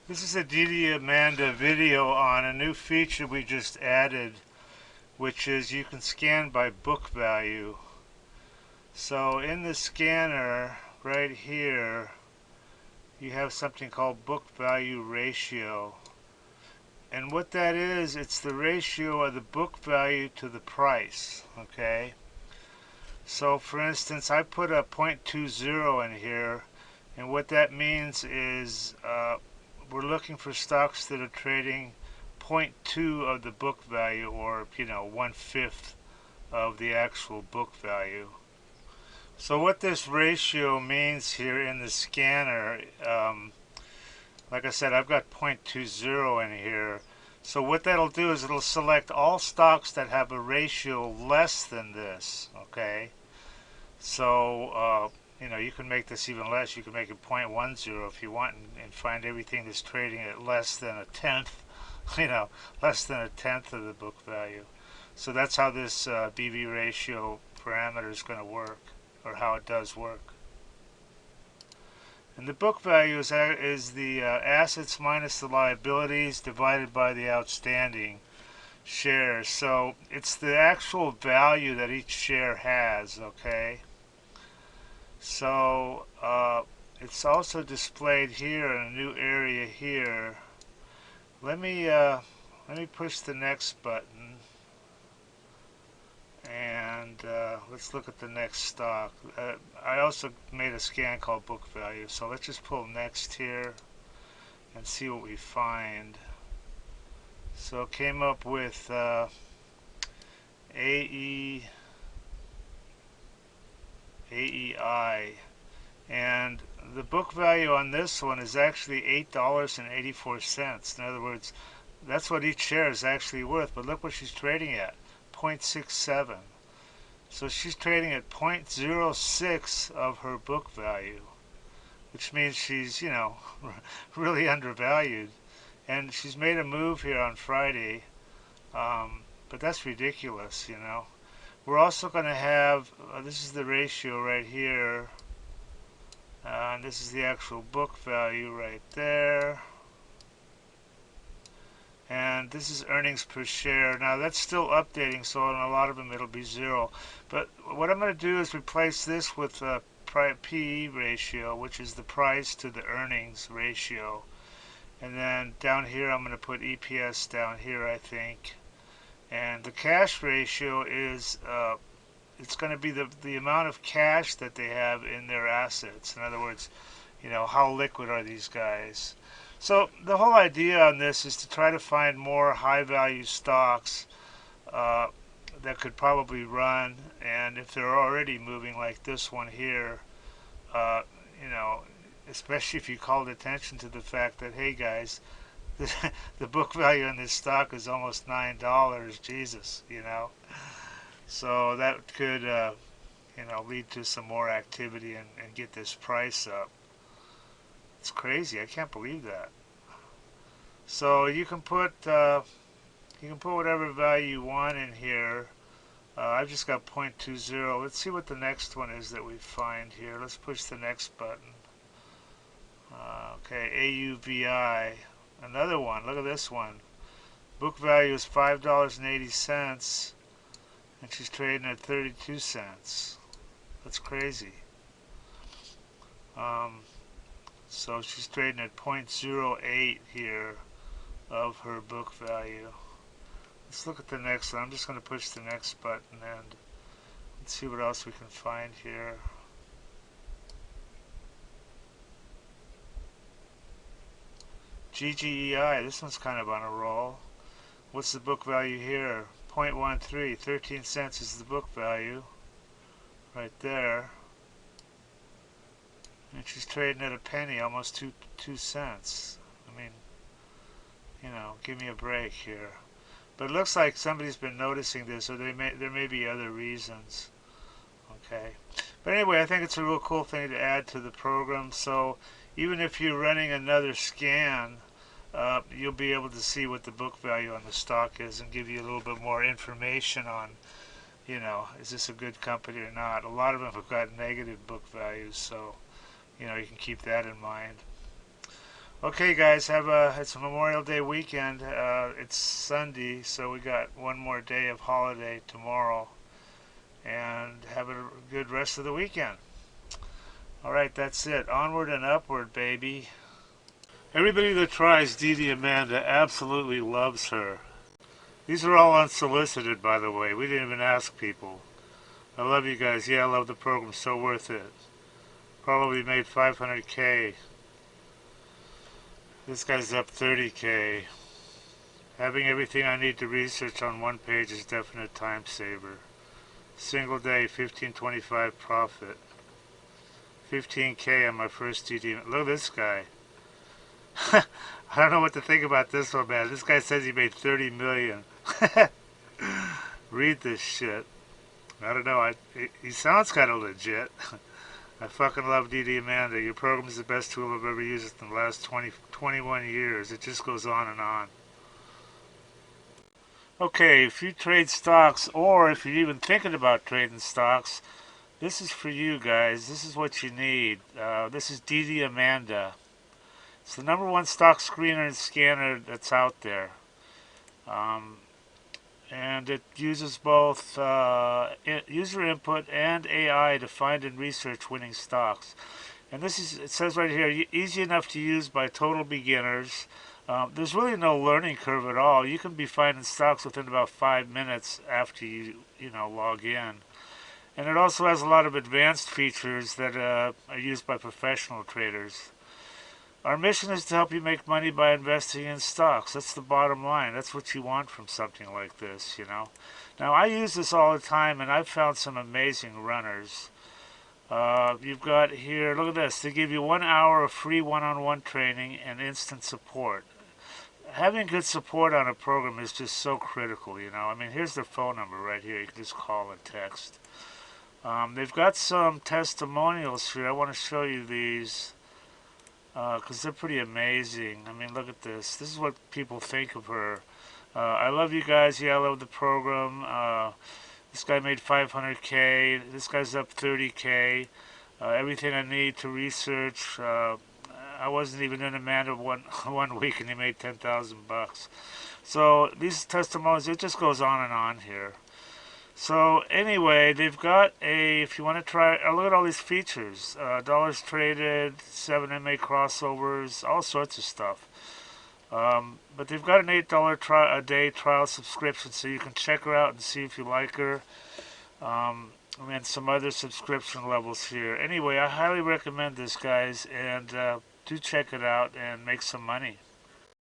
This is a DDAmanda video on a new feature we just added, which is you can scan by book value. So in the scanner right here, you have something called book value ratio. And what that is, it's the ratio of the book value to the price, okay? So for instance, I put a 0.20 in here, and what that means is we're looking for stocks that are trading zero point 0.2 of the book value, or 1/5 of the actual book value. So what this ratio means here in the scanner, like I said, I've got 0.20 in here. So what that'll do is it'll select all stocks that have a ratio less than this, okay? So you can make this even less. You can make it 0.10 if you want, and find everything that's trading at less than a tenth, less than a tenth of the book value. So that's how this BV ratio parameter is going to work, or how it does work. And the book value is the assets minus the liabilities divided by the outstanding shares. So it's the actual value that each share has, okay? So it's also displayed here in a new area here. Let me push the next button, and let's look at the next stock. I also made a scan called book value, so let's just pull next here and see what we find. So it came up with AEI, and the book value on this one is actually $8.84. In other words, that's what each share is actually worth. But look what she's trading at, 0.67. So she's trading at 0.06 of her book value, which means she's, really undervalued. And she's made a move here on Friday, but that's ridiculous. We're also going to have, this is the ratio right here, and this is the actual book value right there. And this is earnings per share. Now that's still updating, so on a lot of them it'll be 0. But what I'm going to do is replace this with a PE ratio, which is the price to the earnings ratio. And then down here I'm going to put EPS down here, I think. And the cash ratio is it's going to be the amount of cash that they have in their assets. In other words, how liquid are these guys? So the whole idea on this is to try to find more high value stocks that could probably run, and if they're already moving like this one here, uh, you know, especially if you called attention to the fact that, hey guys, the book value on this stock is almost $9. Jesus. So that could lead to some more activity and get this price up. It's crazy. I can't believe that. So you can put whatever value you want in here. I've just got 0.20. Let's see what the next one is that we find here. Let's push the next button. Okay, AUVI. Another one. Look at this one. Book value is $5.80, and she's trading at 32 cents. That's crazy. So she's trading at 0.08 here of her book value. Let's look at the next one. I'm just going to push the next button and let's see what else we can find here. GGEI, this one's kind of on a roll. What's the book value here? 0.13, 13 cents is the book value right there. And she's trading at a penny, almost two cents. I mean, give me a break here. But it looks like somebody's been noticing this, or there may be other reasons. Okay. But anyway, I think it's a real cool thing to add to the program. So even if you're running another scan, you'll be able to see what the book value on the stock is and give you a little bit more information on, is this a good company or not. A lot of them have got negative book values, so you can keep that in mind. Okay, guys, it's a Memorial Day weekend. It's Sunday, so we got one more day of holiday tomorrow, and have a good rest of the weekend. All right, that's it. Onward and upward, baby. Everybody that tries DDAmanda absolutely loves her. These are all unsolicited, by the way. We didn't even ask people. I love you guys. Yeah, I love the program. So worth it. Probably made 500K. This guy's up 30K. Having everything I need to research on one page is definite time saver. Single day, 1525 profit. 15K on my first DD. Look at this guy. I don't know what to think about this one, man. This guy says he made 30 million. Read this shit. I don't know. He sounds kind of legit. I fucking love DDAmanda. Your program is the best tool I've ever used in the last 21 years. It just goes on and on. Okay, if you trade stocks, or if you're even thinking about trading stocks, this is for you guys. This is what you need. This is DDAmanda. It's the number one stock screener and scanner that's out there. Um, and it uses both user input and AI to find and research winning stocks. And it says right here, easy enough to use by total beginners. There's really no learning curve at all. You can be finding stocks within about 5 minutes after you log in. And it also has a lot of advanced features that are used by professional traders. Our mission is to help you make money by investing in stocks. That's the bottom line. That's what you want from something like this. Now, I use this all the time, and I've found some amazing runners. You've got here, look at this. They give you 1 hour of free one-on-one training and instant support. Having good support on a program is just so critical. I mean, here's their phone number right here. You can just call and text. They've got some testimonials here. I want to show you these because they're pretty amazing. I mean, look at this. This is what people think of her. I love you guys. Yeah, I love the program. This guy made 500K. This guy's up 30K. Everything I need to research. I wasn't even in Amanda one week, and he made 10,000 bucks. So these testimonials, it just goes on and on here. So anyway, they've got if you want to try, look at all these features. Dollars traded, 7MA crossovers, all sorts of stuff. But they've got an $8 a day trial subscription, so you can check her out and see if you like her. And then some other subscription levels here. Anyway, I highly recommend this, guys, and do check it out and make some money.